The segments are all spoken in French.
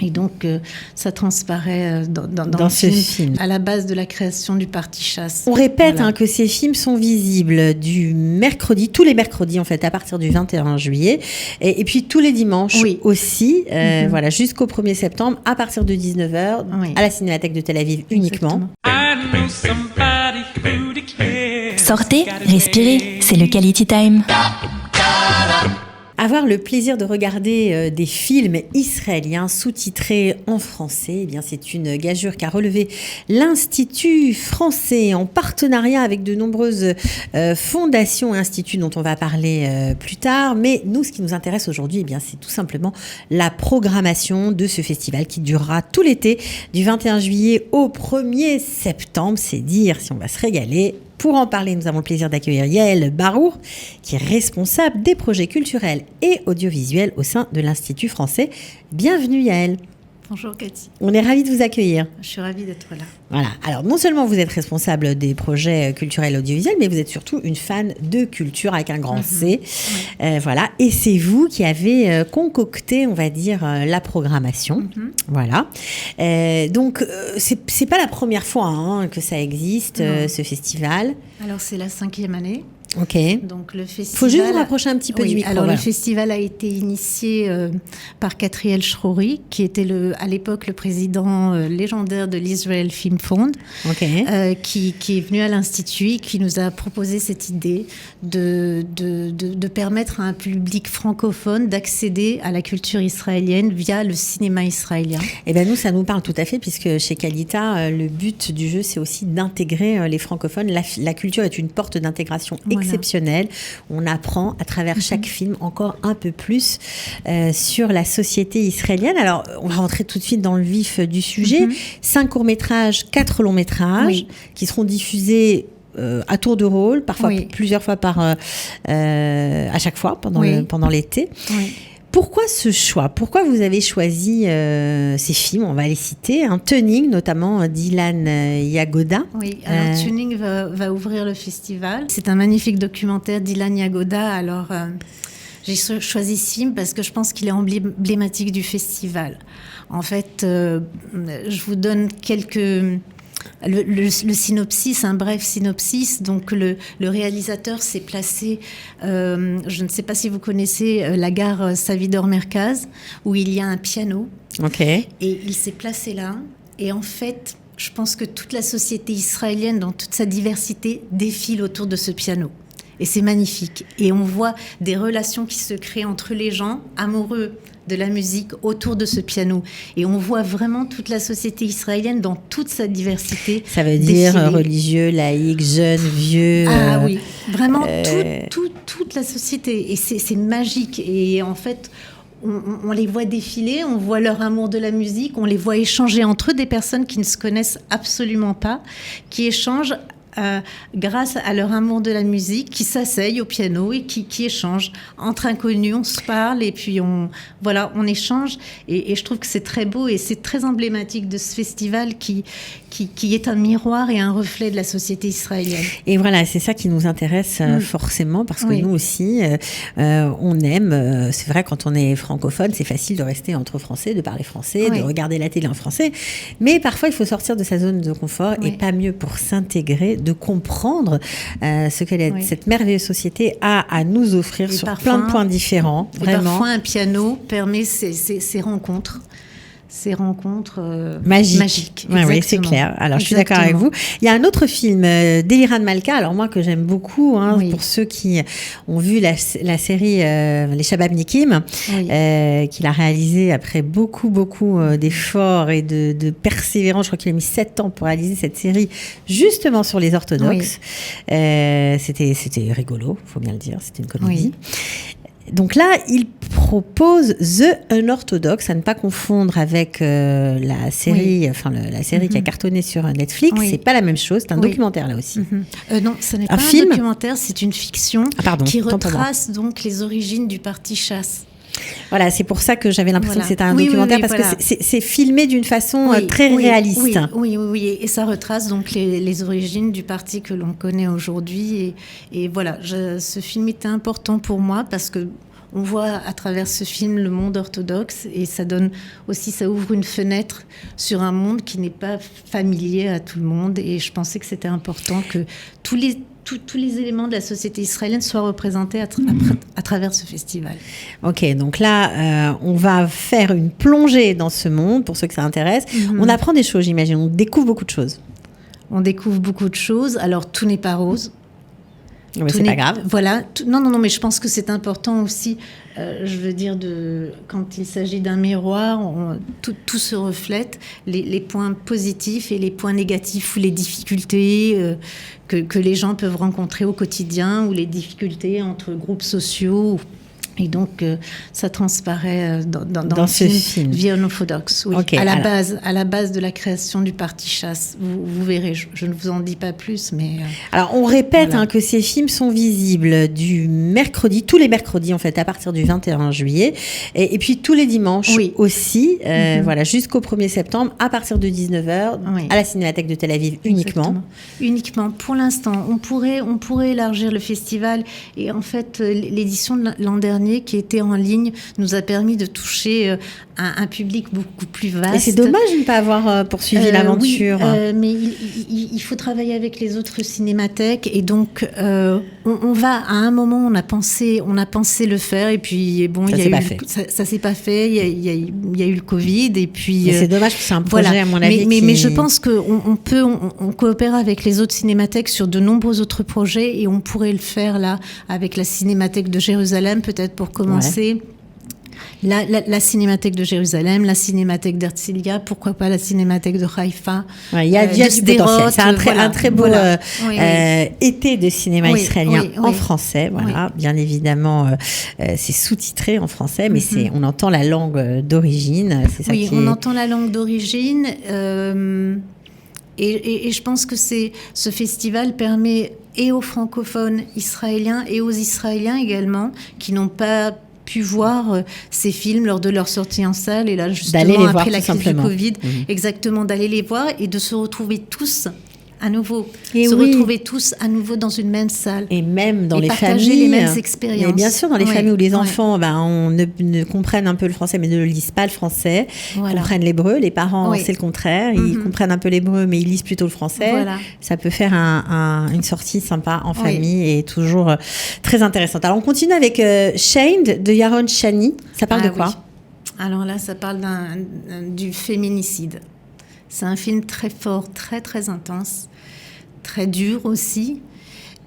Et donc, ça transparaît dans ce film. À la base de la création du Parti Chasse. On répète que ces films sont visibles tous les mercredis en fait, à partir du 21 juillet. Et puis tous les dimanches aussi, voilà, jusqu'au 1er septembre, à partir de 19h, à la Cinémathèque de Tel Aviv uniquement. Sortez, respirez, c'est le Quality Time. Avoir le plaisir de regarder des films israéliens sous-titrés en français, eh bien c'est une gageure qu'a relevé l'Institut français en partenariat avec de nombreuses fondations et instituts dont on va parler plus tard. Mais nous, ce qui nous intéresse aujourd'hui, eh bien c'est tout simplement la programmation de ce festival qui durera tout l'été, du 21 juillet au 1er septembre. C'est dire si on va se régaler. Pour en parler, nous avons le plaisir d'accueillir Yael Barour, qui est responsable des projets culturels et audiovisuels au sein de l'Institut français. Bienvenue Yael. Bonjour Cathy. On est ravis de vous accueillir. Je suis ravie d'être là. Voilà. Alors non seulement vous êtes responsable des projets culturels et audiovisuels, mais vous êtes surtout une fan de culture avec un grand C. Voilà. Et c'est vous qui avez concocté, on va dire, la programmation. Voilà. Donc c'est pas la première fois que ça existe, ce festival. Alors c'est la 5e année. Ok. Donc le festival. Faut juste vous rapprocher un petit peu du micro. Alors le festival a été initié par Catriel Shrouri, qui était à l'époque le président légendaire de l'Israel Film Fund, qui est venu à l'Institut et qui nous a proposé cette idée de permettre à un public francophone d'accéder à la culture israélienne via le cinéma israélien. Et ben nous, ça nous parle tout à fait, puisque chez Qualita, le but du jeu, c'est aussi d'intégrer les francophones. La culture est une porte d'intégration exceptionnelle. On apprend à travers chaque film encore un peu plus sur la société israélienne. Alors, on va rentrer tout de suite dans le vif du sujet. 5 courts-métrages, 4 longs-métrages qui seront diffusés à tour de rôle, parfois plusieurs fois à chaque fois pendant l'été. Pourquoi ce choix ? Pourquoi vous avez choisi ces films ? On va les citer. Tuning, notamment d'Ilan Yagoda. Oui, alors Tuning va ouvrir le festival. C'est un magnifique documentaire d'Ilan Yagoda. Alors, j'ai choisi ce film parce que je pense qu'il est emblématique du festival. En fait, je vous donne le synopsis, un bref synopsis. Donc le réalisateur s'est placé, je ne sais pas si vous connaissez la gare Savidor Merkaz, où il y a un piano. Et il s'est placé là. Et en fait, je pense que toute la société israélienne, dans toute sa diversité, défile autour de ce piano. Et c'est magnifique. Et on voit des relations qui se créent entre les gens amoureux de la musique autour de ce piano. Et on voit vraiment toute la société israélienne dans toute sa diversité. Ça veut dire religieux, laïque, jeune, vieux. Ah oui, vraiment toute la société. Et c'est magique. Et en fait, on les voit défiler, on voit leur amour de la musique, on les voit échanger entre eux, des personnes qui ne se connaissent absolument pas, qui échangent grâce à leur amour de la musique, qui s'asseyent au piano et qui échangent. Entre inconnus, on se parle et puis on échange. Et je trouve que c'est très beau et c'est très emblématique de ce festival qui est un miroir et un reflet de la société israélienne. Et voilà, c'est ça qui nous intéresse forcément, parce que nous aussi, on aime, c'est vrai, quand on est francophone, c'est facile de rester entre Français, de parler français, de regarder la télé en français, mais parfois il faut sortir de sa zone de confort et pas mieux pour s'intégrer, de comprendre ce que cette merveilleuse société a à nous offrir sur plein de points différents. Vraiment. Parfois, un piano permet ces rencontres. Ces rencontres magiques. Oui, c'est clair. Alors, je suis d'accord avec vous. Il y a un autre film d'Eliran Malka, alors moi que j'aime beaucoup, pour ceux qui ont vu la série Les Shababnikim, qu'il a réalisé après beaucoup d'efforts et de persévérance. Je crois qu'il a mis 7 ans pour réaliser cette série, justement sur les orthodoxes. C'était rigolo, il faut bien le dire, c'était une comédie. Donc là, il propose The Unorthodox, à ne pas confondre avec la série, la série qui a cartonné sur Netflix. C'est pas la même chose, c'est un documentaire là aussi. Non, ce n'est pas un documentaire, c'est une fiction qui retrace donc les origines du Parti Chasse. Voilà, c'est pour ça que j'avais l'impression que c'était un documentaire, parce que c'est filmé d'une façon très réaliste. Oui, et ça retrace donc les origines du parti que l'on connaît aujourd'hui. Et voilà, ce film était important pour moi parce que on voit à travers ce film le monde orthodoxe et ça ouvre une fenêtre sur un monde qui n'est pas familier à tout le monde. Et je pensais que c'était important que tous les éléments de la société israélienne soient représentés à travers ce festival. Ok, donc là, on va faire une plongée dans ce monde, pour ceux que ça intéresse. On apprend des choses, j'imagine, on découvre beaucoup de choses. On découvre beaucoup de choses. Alors, tout n'est pas rose. Mais c'est pas grave. Voilà. Non, mais je pense que c'est important aussi, je veux dire, quand il s'agit d'un miroir, tout se reflète, les points positifs et les points négatifs ou les difficultés que les gens peuvent rencontrer au quotidien ou les difficultés entre groupes sociaux. Et donc, ça transparaît dans ce film Vion orthodoxe. Oui. Okay, à la base de la création du parti chasse. Vous verrez, je ne vous en dis pas plus, mais... Alors, on répète que ces films sont visibles tous les mercredis, en fait, à partir du 21 juillet. Et puis, tous les dimanches aussi, voilà, jusqu'au 1er septembre, à partir de 19h, à la Cinémathèque de Tel Aviv uniquement. Uniquement. Pour l'instant, on pourrait élargir le festival. Et en fait, l'édition de l'an dernier, qui était en ligne, nous a permis de toucher un public beaucoup plus vaste. Et c'est dommage de ne pas avoir poursuivi l'aventure. Oui, mais il faut travailler avec les autres cinémathèques et donc on va à un moment on a pensé le faire et puis bon ça s'est pas fait. Il y a eu le Covid et puis. Mais c'est dommage parce que c'est un projet à mon avis. Mais je pense qu'on coopère avec les autres cinémathèques sur de nombreux autres projets et on pourrait le faire là avec la Cinémathèque de Jérusalem peut-être pour commencer. La Cinémathèque de Jérusalem, la Cinémathèque d'Herzliya, pourquoi pas la Cinémathèque de Haïfa. Il y a du potentiel. C'est un très beau été de cinéma israélien en français. Voilà. Bien évidemment, c'est sous-titré en français, mais on entend la langue d'origine. C'est ça on entend la langue d'origine. Et je pense que ce festival permet et aux francophones israéliens et aux Israéliens également, qui n'ont pas pu voir ces films lors de leur sortie en salle. Et là, justement, après la crise du Covid, exactement, d'aller les voir et de se retrouver tous à nouveau, retrouver tous à nouveau dans une même salle. Et même dans les familles. Partager les mêmes expériences. Et bien sûr, dans les familles où les enfants ne comprennent un peu le français, mais ne le lisent pas le français, comprennent l'hébreu. Les parents, c'est le contraire. Ils comprennent un peu l'hébreu, mais ils lisent plutôt le français. Voilà. Ça peut faire une sortie sympa en famille et toujours très intéressante. Alors, on continue avec Shamed de Yaron Shani. Ça parle de quoi ? Alors là, ça parle du féminicide. C'est un film très fort, très très intense, très dur aussi,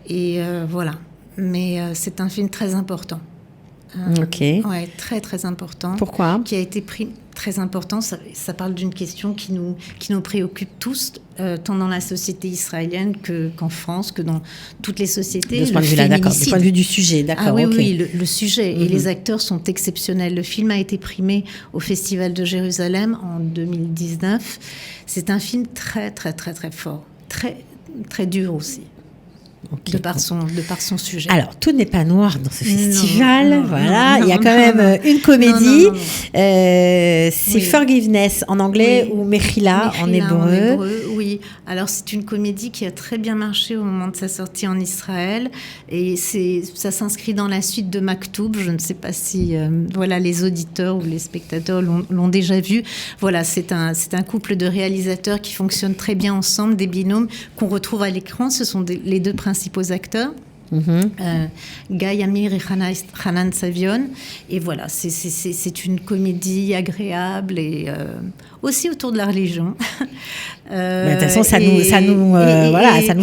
et voilà. Mais c'est un film très important. Ouais, très très important. Pourquoi ? Qui a été pris très important. Ça parle d'une question qui nous préoccupe tous, tant dans la société israélienne qu'en France, que dans toutes les sociétés. De ce point de vue-là, d'accord. Du point de vue du sujet, d'accord. Oui, le sujet. Et les acteurs sont exceptionnels. Le film a été primé au Festival de Jérusalem en 2019. C'est un film très, très, très, très fort. Très, très dur aussi. De par son sujet. Alors, tout n'est pas noir dans ce festival. Il y a quand même une comédie. C'est Forgiveness en anglais ou Mechila en hébreu. Oui. Alors, c'est une comédie qui a très bien marché au moment de sa sortie en Israël. Et ça s'inscrit dans la suite de Maktoub. Je ne sais pas si les auditeurs ou les spectateurs l'ont déjà vu. Voilà, c'est un couple de réalisateurs qui fonctionnent très bien ensemble, des binômes qu'on retrouve à l'écran. Ce sont les deux principaux acteurs. Guy Amir et Hanan Savion. Et voilà, c'est une comédie agréable et aussi autour de la religion. De toute façon, ça nous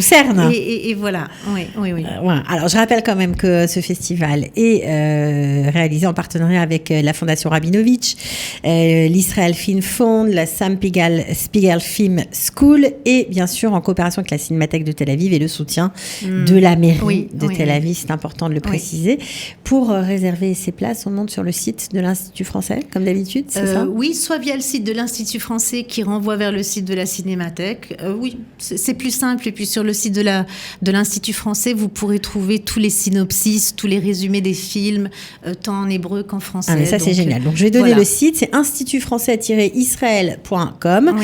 cerne. Et voilà, oui. Alors, je rappelle quand même que ce festival est réalisé en partenariat avec la Fondation Rabinovitch, l'Israel Film Fund, la Sam Spiegel Film School et bien sûr en coopération avec la Cinémathèque de Tel Aviv et le soutien de la mairie de Tel Aviv. C'est important de le préciser. Pour réserver ses places, on monte sur le site de l'Institut français, comme d'habitude, c'est ça ? Oui, soit via le site de l'Institut français qui renvoie vers le site de la Cinémathèque. Oui, c'est plus simple. Et puis sur le site de l'Institut français, vous pourrez trouver tous les synopsis, tous les résumés des films, tant en hébreu qu'en français. Mais ça, c'est génial. Donc, je vais donner le site. C'est institutfrançais-israël.com.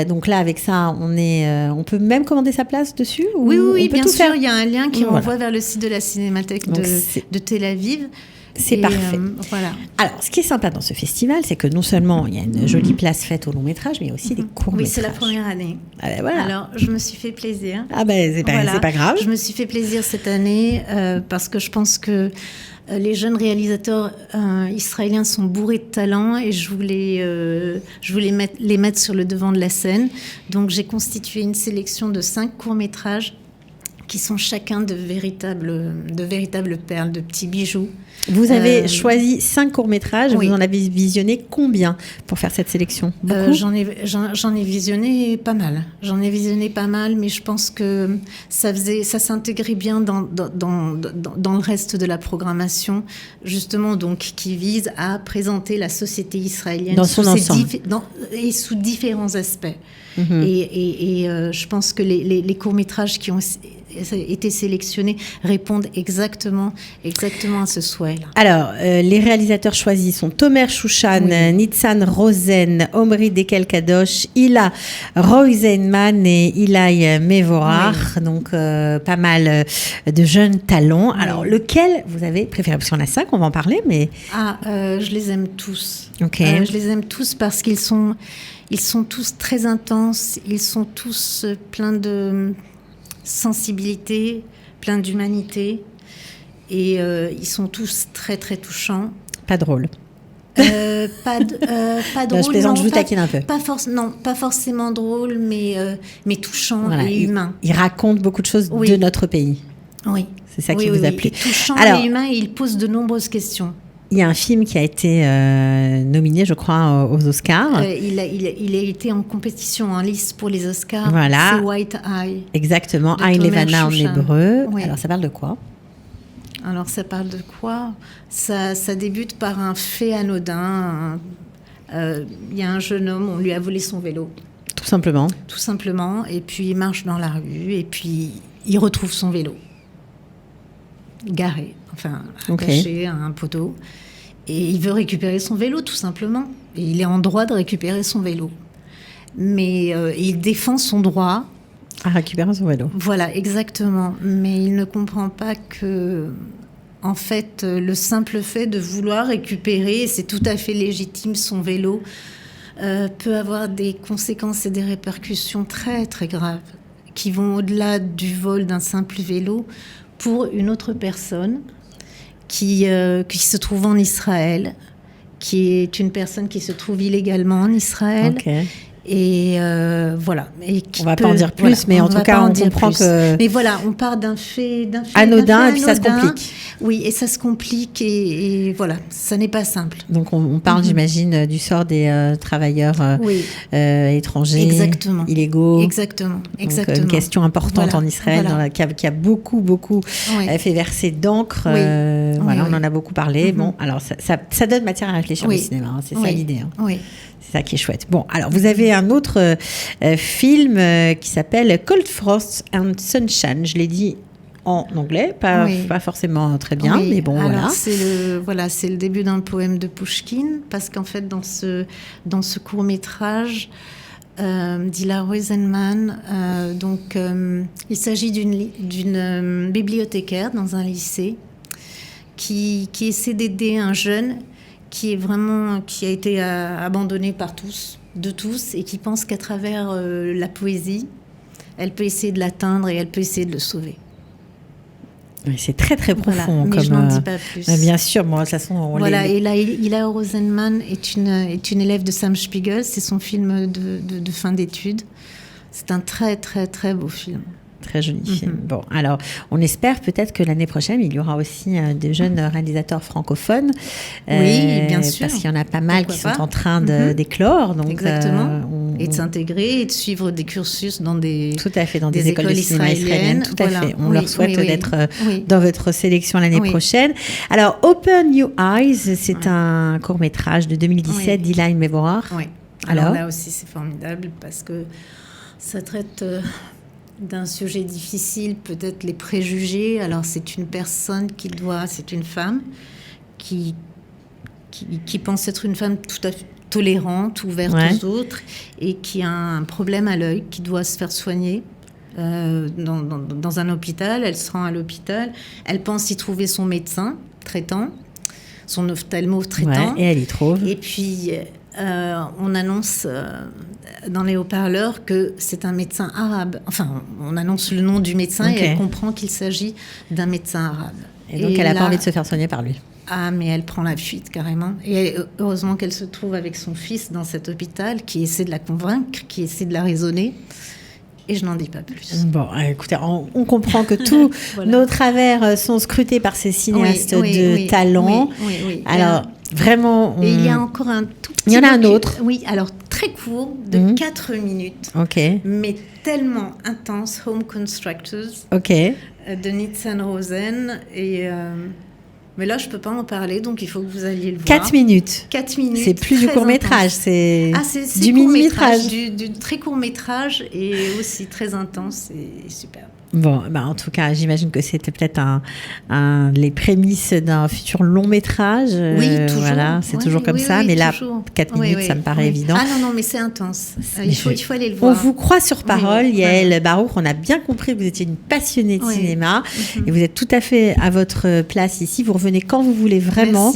Donc là, avec ça, on peut même commander sa place dessus ou Oui, on peut bien tout sûr. Faire. Il y a un lien qui renvoie vers le site de la Cinémathèque de Tel Aviv. C'est parfait. Voilà. Alors, ce qui est sympa dans ce festival, c'est que non seulement il y a une jolie place faite au long métrage, mais il y a aussi des courts métrages. Oui, c'est la première année. Ah ben voilà. Alors, je me suis fait plaisir. Ah ben c'est pas grave. Je me suis fait plaisir cette année parce que je pense que les jeunes réalisateurs israéliens sont bourrés de talent et je voulais les mettre sur le devant de la scène. Donc, j'ai constitué une sélection de 5 courts-métrages qui sont chacun de véritables perles, de petits bijoux. Vous avez choisi 5 courts-métrages, oui. Vous en avez visionné combien pour faire cette sélection? Beaucoup j'en ai visionné pas mal. Mais je pense que ça s'intégrait bien dans le reste de la programmation, justement, donc, qui vise à présenter la société israélienne dans son ensemble. Et sous différents aspects. Mm-hmm. Et je pense que les courts-métrages qui ont été sélectionnés répondent exactement à ce souhait-là. Alors, les réalisateurs choisis sont Tomer Chouchan, Nitzan Rosen, Omri Dekel-Kadosh, Hila Roizenman et Ilai Mevorach. Oui. Donc, pas mal de jeunes talents. Oui. Alors, lequel vous avez préféré? Parce qu'il y en a 5, on va en parler, mais... je les aime tous. Okay. Je les aime tous parce qu'ils sont tous très intenses, ils sont tous pleins de sensibilité, pleins d'humanité, et ils sont tous très très touchants. Pas drôle. Pas drôle. Non, je plaisante, je vous taquine un peu. Pas forcément drôle, mais touchant, voilà, et humain. Il raconte beaucoup de choses de notre pays. Oui. C'est ça qui vous a plu. Touchant et humain, et il pose de nombreuses questions. Il y a un film qui a été nominé, je crois, aux Oscars. Il a été en compétition, en lice pour les Oscars. Voilà. C'est White Eye. Exactement. Aïn Levana en hébreu. Oui. Alors, ça parle de quoi? Alors, ça parle de quoi? Ça débute par un fait anodin. Il y a un jeune homme, on lui a volé son vélo. Tout simplement. Tout simplement. Et puis, il marche dans la rue et puis, il retrouve son vélo. Garé, enfin, attaché à un poteau. Et il veut récupérer son vélo, tout simplement. Et il est en droit de récupérer son vélo. Mais il défend son droit. À récupérer son vélo. Voilà, exactement. Mais il ne comprend pas que, en fait, le simple fait de vouloir récupérer, c'est tout à fait légitime, son vélo, peut avoir des conséquences et des répercussions très, très graves, qui vont au-delà du vol d'un simple vélo pour une autre personne qui se trouve en Israël, qui est une personne qui se trouve illégalement en Israël. Okay. Et voilà. Et on va pas en dire plus, mais en tout cas, on comprend que... Mais voilà, on part d'un fait anodin, et puis ça se complique. Oui, et ça se complique, et voilà, ça n'est pas simple. Donc, on parle, j'imagine, du sort des travailleurs étrangers, exactement. illégaux. Exactement. Une question importante en Israël, qui a beaucoup fait verser d'encre. Voilà, on en a beaucoup parlé. Bon, alors, ça donne matière à réfléchir au cinéma, hein, c'est ça l'idée. Hein. Oui. C'est ça qui est chouette. Bon, alors vous avez un autre film qui s'appelle Cold Frost and Sunshine. Je l'ai dit en anglais, pas forcément très bien, mais bon, alors, c'est le début d'un poème de Pouchkine, parce qu'en fait, dans ce court-métrage d'Hila Roizenman, il s'agit d'une bibliothécaire dans un lycée qui essaie d'aider un jeune qui a été abandonné par tous, et qui pense qu'à travers la poésie, elle peut essayer de l'atteindre et elle peut essayer de le sauver. Oui, c'est très très profond. Mais je n'en dis pas plus. Bien sûr, moi de toute façon. Et là, Hila Roizenman est une élève de Sam Spiegel. C'est son film de fin d'études. C'est un très très très beau film. Très joli film. Bon, alors, on espère peut-être que l'année prochaine, il y aura aussi des jeunes réalisateurs francophones. Oui, bien sûr. Parce qu'il y en a pas mal qui sont en train d'éclore. Donc, exactement. Et de s'intégrer et de suivre des cursus dans des écoles de cinéma israéliennes. Tout à fait. On leur souhaite d'être dans votre sélection l'année prochaine. Alors, Open Your Eyes, c'est un court-métrage de 2017 d'Ilai Mevorach. Oui. Alors là aussi, c'est formidable parce que ça traite... d'un sujet difficile, peut-être les préjugés. Alors, c'est une femme qui pense être une femme tout à fait tolérante, ouverte aux autres, et qui a un problème à l'œil, qui doit se faire soigner dans un hôpital. Elle se rend à l'hôpital, elle pense y trouver son médecin traitant, son ophtalmo traitant. Ouais, et elle y trouve. Et puis, on annonce dans les haut-parleurs que c'est un médecin arabe. Enfin, on annonce le nom du médecin et elle comprend qu'il s'agit d'un médecin arabe. Et donc, elle n'a pas envie de se faire soigner par lui. Ah, mais elle prend la fuite carrément. Et heureusement qu'elle se trouve avec son fils dans cet hôpital qui essaie de la convaincre, qui essaie de la raisonner. Et je n'en dis pas plus. Bon, écoutez, on comprend que tous nos travers sont scrutés par ces cinéastes de talent. Oui. Alors, vraiment... Et il y a encore un tout petit... Il y en a un autre. Oui, alors très court, de 4 minutes. Ok. Mais tellement intense, Home Constructors. Ok. De Nitzan Rosen. Mais là, je ne peux pas en parler, donc il faut que vous alliez le voir. 4 minutes. 4 minutes. C'est plus du court-métrage, c'est du mini-métrage. Du très court-métrage et aussi très intense et super. Bon, en tout cas, j'imagine que c'était peut-être les prémices d'un futur long-métrage. Oui, toujours. Voilà, c'est toujours comme ça. Mais là, 4 minutes, ça me paraît évident. Ah non, mais c'est intense. Il faut aller le voir. On vous croit sur parole, Yael Barouk. On a bien compris que vous étiez une passionnée de cinéma. Et vous êtes tout à fait à votre place ici. Vous revenez quand vous voulez, vraiment.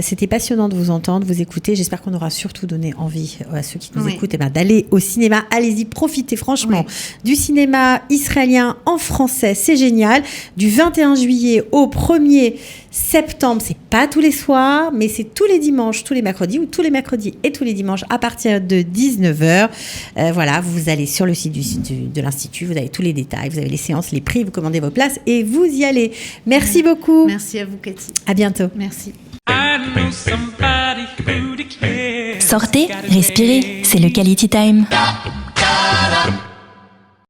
C'était passionnant de vous entendre, vous écouter. J'espère qu'on aura surtout donné envie à ceux qui nous écoutent d'aller au cinéma. Allez-y, profitez franchement du cinéma israélien en français, c'est génial. Du 21 juillet au 1er septembre, c'est pas tous les soirs, mais c'est tous les dimanches, tous les mercredis, ou tous les mercredis et tous les dimanches à partir de 19h. Voilà, vous allez sur le site de l'Institut, vous avez tous les détails, vous avez les séances, les prix, vous commandez vos places et vous y allez. Merci beaucoup. Merci à vous, Cathy. À bientôt. Merci. Sortez, respirez, c'est le Quality Time.